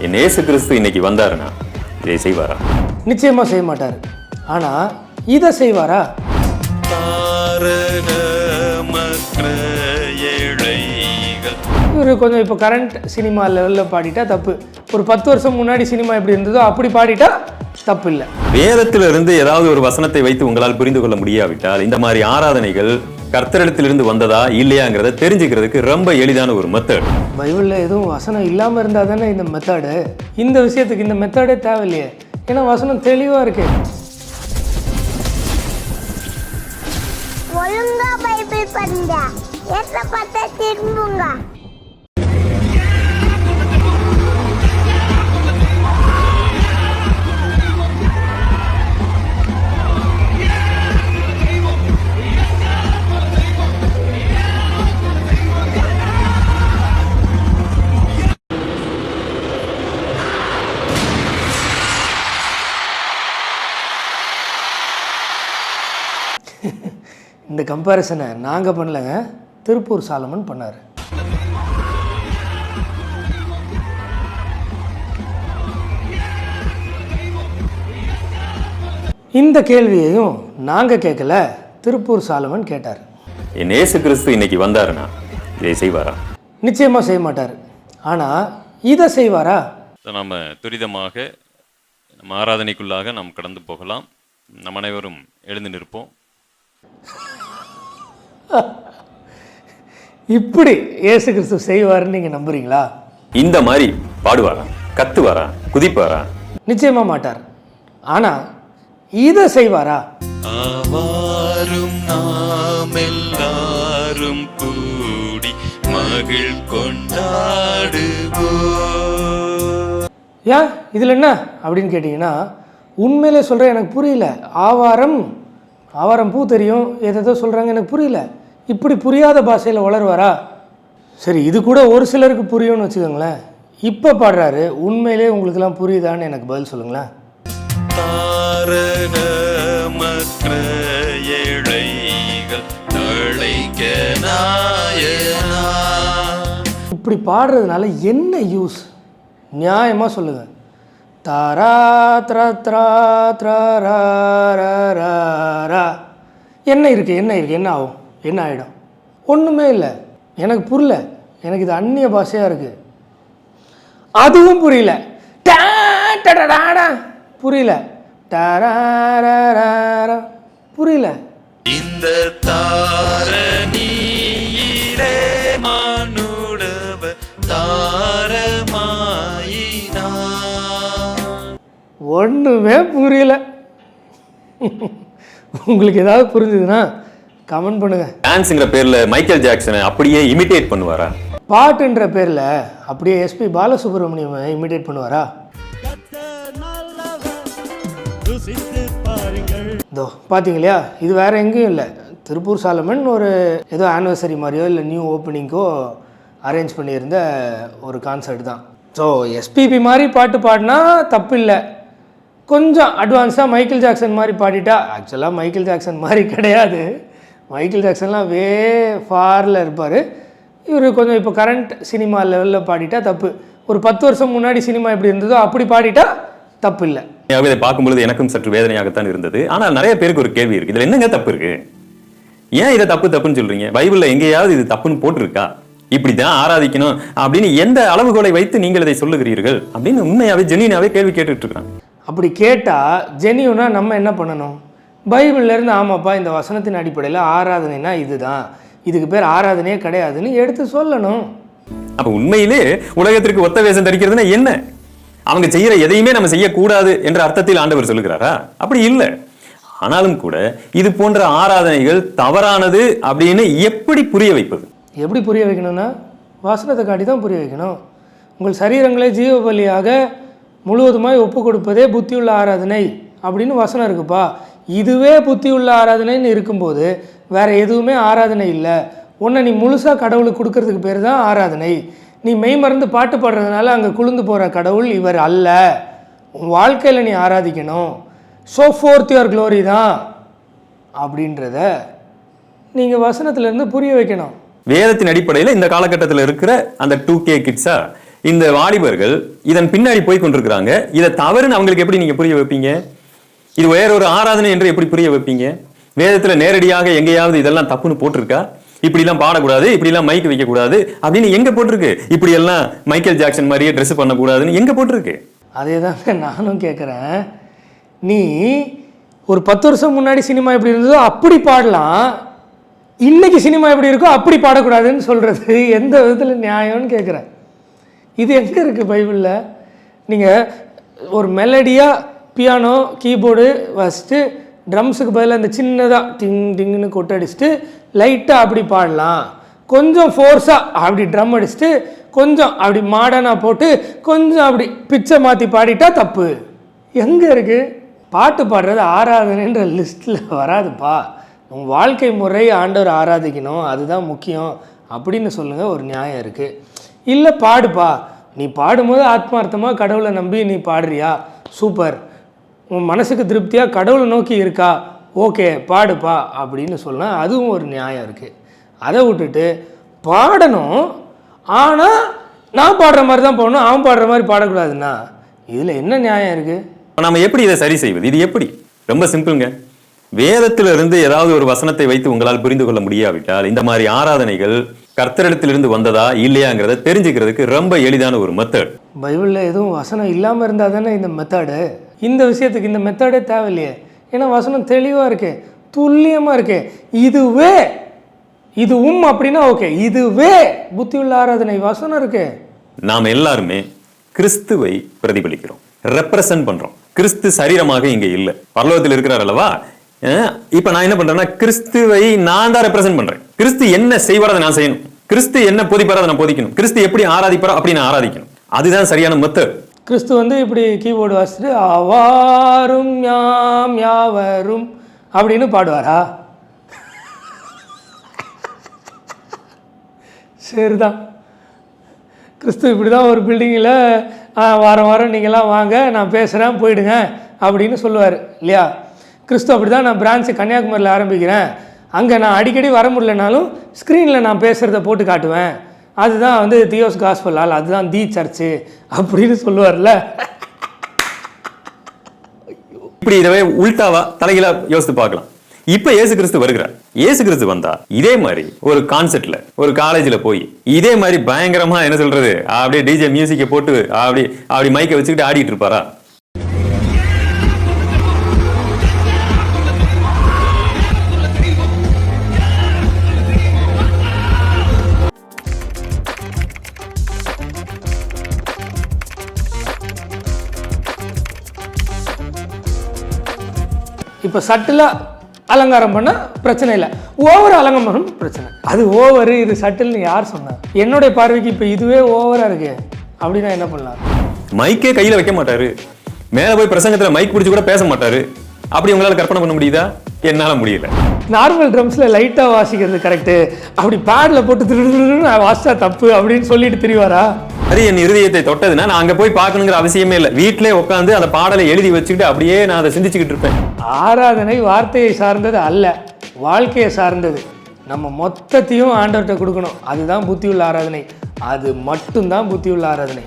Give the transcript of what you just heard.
என் இயேசு கிறிஸ்து இன்னைக்கு வந்தாருன்னா இதை செய்வாரா? நிச்சயமா செய்ய மாட்டார். ஆனா இதை செய்வாரா? இவர் கொஞ்சம் இப்போ கரண்ட் சினிமா லெவலில் பாடிட்டா தப்பு. ஒரு 10 வருஷம் முன்னாடி சினிமா எப்படி இருந்ததோ அப்படி பாடிட்டா தப்பு இல்லை. வேதத்திலிருந்து ஏதாவது ஒரு வசனத்தை வைத்து உங்களால் புரிந்து கொள்ள முடியாவிட்டால் இந்த மாதிரி ஆராதனைகள் கர்த்தரிடத்திலிருந்து வந்ததா இல்லையாங்கிறத தெரிஞ்சுக்கிறதுக்கு ரொம்ப எளிதான ஒரு மெத்தட். பைபிளில் எதுவும் வசனம் இல்லாமல் இருந்தால் தானே இந்த மெத்தடு. இந்த விஷயத்துக்கு இந்த மெத்தடே தேவையில்லையே, ஏன்னா வசனம் தெளிவாக இருக்கு. ஒழுங்கா பைபிள் படிங்க, ஏற்ற பார்த்தா திரும்புங்க. இந்த கம்பேரிசனை நாங்கள் பண்ணலைங்க, திருப்பூர் சாலமன் பண்ணார். இந்த கேள்வியையும் நாங்கள் கேட்கல, திருப்பூர் சாலமன் கேட்டார். என் இயேசு கிறிஸ்து இன்னைக்கு வந்தாருன்னா இதை செய்வாரா? நிச்சயமாக செய்ய மாட்டார். ஆனால் இதை செய்வாரா? நாம் துரிதமாக நம்ம ஆராதனைக்குள்ளாக நாம் கடந்து போகலாம். நம் அனைவரும் எழுந்து நிற்போம். இப்படி இயேசு கிறிஸ்து செய்வாருன்னு நீங்க நம்புறீங்களா? இந்த மாதிரி பாடுவாரா, கத்துவாரா, குதிப்பாரா? நிச்சயமா மாட்டார். ஆனா இதை செய்வாரா? ஆவாரும் நாம் எல்லாரும் கூடி மகிழ் கொண்டாடுவோம். ஏன் இதுல என்ன அப்படின்னு கேட்டீங்கன்னா, உண்மையிலே சொல்றேன், எனக்கு புரியல. ஆவாரம் பூ தெரியும், எதோ சொல்கிறாங்க, எனக்கு புரியல. இப்படி புரியாத பாஷையில் வளருவாரா? சரி, இது கூட ஒரு சிலருக்கு புரியும்னு வச்சுக்கோங்களேன். இப்போ பாடுறாரு, உண்மையிலே உங்களுக்கெல்லாம் புரியுதான்னு எனக்கு பதில் சொல்லுங்களேன். இப்படி பாடுறதுனால என்ன யூஸ்? நியாயமாக சொல்லுங்கள். தாரா த்ரா த்ரா த்ரா ரா ரா ரா ரா. என்ன இருக்குது, என்ன ஆகும், என்ன ஆகிடும்? ஒன்றுமே இல்லை. எனக்கு புரியல, எனக்கு இது அந்நிய பாஷையாக இருக்குது. அதுவும் புரியல. புரியல. புரியல. இந்த தாரணியிலே மானுடவ தாரமாயினா. ஒன்றுமே புரியல. உங்களுக்கு ஏதாவது புரிஞ்சுதுன்னா கமெண்ட் பண்ணுங்க. டான்ஸ்ங்கிற பேர்ல மைக்கேல் ஜாக்சனை அப்படியே இமிடேட் பண்ணுவாரா? பாட்டுன்ற பேர்ல அப்படியே எஸ்பி பாலசுப்ரமணியம் இமிடேட் பண்ணுவாரா? இதோ பார்த்தீங்களா, இது வேற எங்கேயும் இல்லை. திருப்பூர் சாலமன் ஒரு ஏதோ ஆனிவர்சரி மாதிரியோ இல்லை நியூ ஓப்பனிங்கோ அரேஞ்ச் பண்ணியிருந்த ஒரு கான்சர்ட் தான். ஸோ எஸ்பிபி மாதிரி பாட்டு பாடினா தப்பு இல்லை. கொஞ்சம் அட்வான்ஸாக மைக்கேல் ஜாக்சன் மாதிரி பாடிட்டா, ஆக்சுவலாக மைக்கேல் ஜாக்சன் மாதிரி கிடையாது. மைக்கேல் ஜாக்சன்லாம் வே ஃபாரில் இருப்பார். இவர் கொஞ்சம் இப்போ கரண்ட் சினிமா லெவலில் பாடிட்டா தப்பு. ஒரு 10 வருஷம் முன்னாடி சினிமா எப்படி இருந்ததோ அப்படி பாடிட்டா தப்பு இல்லை. இதை பார்க்கும்பொழுது எனக்கும் சற்று வேதனையாகத்தான் இருந்தது. ஆனால் நிறைய பேருக்கு ஒரு கேள்வி இருக்கு, இதில் என்னங்க தப்பு இருக்கு? ஏன் இதை தப்புன்னு சொல்றீங்க? பைபிளில் எங்கேயாவது இது தப்புன்னு போட்டிருக்கா? இப்படிதான் ஆராதிக்கணும் அப்படின்னு எந்த அளவுகோலை வைத்து நீங்கள் இதை சொல்லுகிறீர்கள் அப்படின்னு உண்மையாவே ஜெனியூனாவே கேள்வி கேட்டுட்டு இருக்காங்க. அப்படி கேட்டால் ஜெனியூனா நம்ம என்ன பண்ணணும்? பைபிள்லேருந்து ஆமாப்பா இந்த வசனத்தின் அடிப்படையில் ஆராதனைனா இதுதான், இதுக்கு பேர் ஆராதனையே கிடையாதுன்னு எடுத்து சொல்லணும். அப்போ உண்மையிலே உலகத்திற்கு ஒத்த வேஷம் தரிக்கிறதுனா என்ன? அவங்க செய்யற எதையுமே நம்ம செய்யக்கூடாது என்ற அர்த்தத்தில் ஆண்டவர் சொல்லுகிறாரா? அப்படி இல்லை. ஆனாலும் கூட இது போன்ற ஆராதனைகள் தவறானது அப்படின்னு எப்படி புரிய வைப்பது? எப்படி புரிய வைக்கணும்னா வசனத்தை காட்டி தான் புரிய வைக்கணும். உங்கள் சரீரங்களை ஜீவ பலியாக முழுவதுமாய் ஒப்பு கொடுப்பதே புத்தியுள்ள ஆராதனை அப்படின்னு வசனம் இருக்குப்பா. இதுவே புத்தியுள்ள ஆராதனைன்னு இருக்கும்போது வேற எதுவுமே ஆராதனை இல்லை. உன்னை நீ முழுசாக கடவுளுக்கு கொடுக்கறதுக்கு பேர் தான் ஆராதனை. நீ மெய் மறந்து பாட்டு பாடுறதுனால அங்கே குளிர்ந்து போகிற கடவுள் இவர் அல்ல. உன் வாழ்க்கையில் நீ ஆராதிக்கணும். ஷோ ஃபோர்த் யுவர் க்ளோரி தான் அப்படின்றத நீங்கள் வசனத்திலேருந்து புரிய வைக்கணும். வேதத்தின் அடிப்படையில் இந்த காலகட்டத்தில் இருக்கிற அந்த 2K கிட்ஸா இந்த வாலிபர்கள் இதன் பின்னாடி போய் கொண்டிருக்கிறாங்க. இதை தவறுன்னு அவங்களுக்கு எப்படி நீங்க புரிய வைப்பீங்க? இது வேற ஒரு ஆராதனை என்று எப்படி புரிய வைப்பீங்க? வேதத்துல நேரடியாக எங்கேயாவது இதெல்லாம் தப்புன்னு போட்டிருக்கா? இப்படி எல்லாம் பாடக்கூடாது, இப்படி எல்லாம் மைக் வைக்க கூடாது அப்படின்னு எங்க போட்டிருக்கு? இப்படி எல்லாம் மைக்கேல் ஜாக்சன் மாதிரியே ட்ரெஸ் பண்ணக்கூடாதுன்னு எங்க போட்டிருக்கு? அதே தாங்க நானும் கேட்குறேன். நீ ஒரு 10 வருஷம் முன்னாடி சினிமா எப்படி இருந்ததோ அப்படி பாடலாம், இன்னைக்கு சினிமா எப்படி இருக்கோ அப்படி பாடக்கூடாதுன்னு சொல்கிறது எந்த விதத்தில் நியாயம்னு கேட்குறேன். இது எங்கே இருக்குது பைபிளில்? நீங்கள் ஒரு மெலடியாக பியானோ கீபோர்டு வச்சுட்டு ட்ரம்ஸுக்கு பதிலாக இந்த சின்னதாக டிங் டிங்குன்னு கொட்டடிச்சுட்டு லைட்டாக அப்படி பாடலாம், கொஞ்சம் ஃபோர்ஸாக அப்படி ட்ரம் அடிச்சுட்டு கொஞ்சம் அப்படி மாடர்னாக போட்டு கொஞ்சம் அப்படி பிச்சை மாற்றி பாடிட்டா தப்பு. எங்கே இருக்குது? பாட்டு பாடுறது ஆராதனைன்ற லிஸ்ட்டில் வராதுப்பா. உங்கள் வாழ்க்கை முறை ஆண்டவர் ஆராதிக்கணும், அதுதான் முக்கியம் அப்படின்னு சொல்லுங்கள், ஒரு நியாயம் இருக்குது. இல்லை பாடுப்பா, நீ பாடும்போது ஆத்மார்த்தமாக கடவுளை நம்பி நீ பாடுறியா, சூப்பர், உன் மனசுக்கு திருப்தியாக கடவுளை நோக்கி இருக்கா, ஓகே பாடுப்பா அப்படின்னு சொல்லலாம், அதுவும் ஒரு நியாயம் இருக்குது. அதை விட்டுட்டு பாடணும் ஆனால் நான் பாடுற மாதிரி தான் பாடணும், அவன் பாடுற மாதிரி பாடக்கூடாதுன்னா இதில் என்ன நியாயம் இருக்குது? நம்ம எப்படி இதை சரி செய்வது? இது எப்படி? ரொம்ப சிம்பிளுங்க. வேதத்திலிருந்து ஏதாவது ஒரு வசனத்தை வைத்து உங்களால் புரிந்து கொள்ள முடியாவிட்டால் இந்த மாதிரி ஆராதனைகள் கர்த்தரிடத்திலிருந்து வந்ததா இல்லையாங்கிறத தெரிஞ்சுக்கிறதுக்கு ரொம்ப எளிதான ஒரு மெத்தட். பைபிளில் எதுவும் வசனம் இல்லாமல் இருந்தால் தானே இந்த மெத்தடு. இந்த விஷயத்துக்கு இந்த மெத்தடே தேவையில்லையே, ஏன்னா வசனம் தெளிவாக இருக்கு, துல்லியமாக இருக்கு. இதுவும் அப்படின்னா ஓகே, இதுவே புத்தியுள்ள ஆராதனை வசனம் இருக்கு. நாம் எல்லாருமே கிறிஸ்துவை பிரதிபலிக்கிறோம், ரெப்ரசன்ட் பண்றோம். கிறிஸ்து சரீரமாக இங்க இல்ல, பரலோகத்தில் இருக்கிறார் அல்லவா. இப்ப நான் என்ன பண்றேன்னா கிறிஸ்துவை நான் தான் ரெப்ரசென்ட் பண்றேன். கிறிஸ்து என்ன செய்வாரோ அதை நான் செய்யணும், கிறிஸ்து என்ன போதிப்பாரோ அதை நான் போதிக்கணும், கிறிஸ்து எப்படி ஆராதிப்பாரோ அப்படி நான் ஆராதிக்கணும். அதுதான் சரியான மெத்தட். கிறிஸ்து இப்படி கீபோர்டு வாசிச்சுட்டு அவாரும் யாம் யாவரும் அப்படின்னு பாடுவாரா? சரிதான். கிறிஸ்து இப்படி தான் ஒரு பில்டிங்கில் வாரம் வாரம் நீங்கள்லாம் வாங்க, நான் பேசுகிறேன் போயிடுங்க அப்படின்னு சொல்லுவார் இல்லையா? கிறிஸ்து அப்படி தான், நான் பிரான்ச்சு கன்னியாகுமரியில் ஆரம்பிக்கிறேன், அங்கே நான் அடிக்கடி வர முடியலனாலும் ஸ்க்ரீனில் நான் பேசுகிறத போட்டு காட்டுவேன், அதுதான் தியோஸ் காஸ்பல் ஹால், அதுதான் தி சர்ச்சு அப்படின்னு சொல்லுவார்ல. இப்படி இதவே உல்டாவா தலைகீழா யோசித்து பார்க்கலாம். இப்ப இயேசு கிறிஸ்து வருகிறார். இயேசு கிறிஸ்து வந்தா இதே மாதிரி ஒரு கான்செர்ட்ல ஒரு காலேஜ்ல போய் இதே மாதிரி பயங்கரமா என்ன சொல்றது அப்படியே டிஜே மியூசிக்கை போட்டு அப்படி மைக்கை வச்சுக்கிட்டு ஆடிட்டு இருப்பாரா? இப்போ சட்டிலாக அலங்காரம் பண்ணால் பிரச்சனை இல்லை, ஓவர் அலங்காரம் பண்ண பிரச்சனை. அது ஓவரு, இது சட்டில்னு யார் சொன்னார்? என்னுடைய பார்வைக்கு இப்போ இதுவே ஓவராக இருக்கு அப்படின்னா என்ன பண்ணலாம்? மைக்கே கையில் வைக்க மாட்டாரு, மேலே போய் பிரசங்கத்தில் மைக் பிடிச்சி கூட பேச மாட்டாரு. அப்படி உங்களால் கற்பனை பண்ண முடியுதா? என்னால் முடியல. நார்மல் ட்ரம்ஸில் லைட்டாக வாசிக்கிறது கரெக்டு, அப்படி பேடில் போட்டு திருடுன்னு வாசிச்சா தப்பு அப்படின்னு சொல்லிட்டு திரிவாரா? அது என் இருதயத்தை தொட்டதுன்னா நான் அங்கே போய் பார்க்கணுங்கிற அவசியமே இல்லை. வீட்டிலே உட்காந்து அந்த பாடலை எழுதி வச்சுக்கிட்டு அப்படியே நான் அதை சிந்திச்சுக்கிட்டு இருப்பேன். ஆராதனை வார்த்தையை சார்ந்தது அல்ல, வாழ்க்கையை சார்ந்தது. நம்ம மொத்தத்தையும் ஆண்டவர்கிட்ட கொடுக்கணும், அதுதான் புத்தியுள்ள ஆராதனை. அது மட்டும்தான் புத்தியுள்ள ஆராதனை.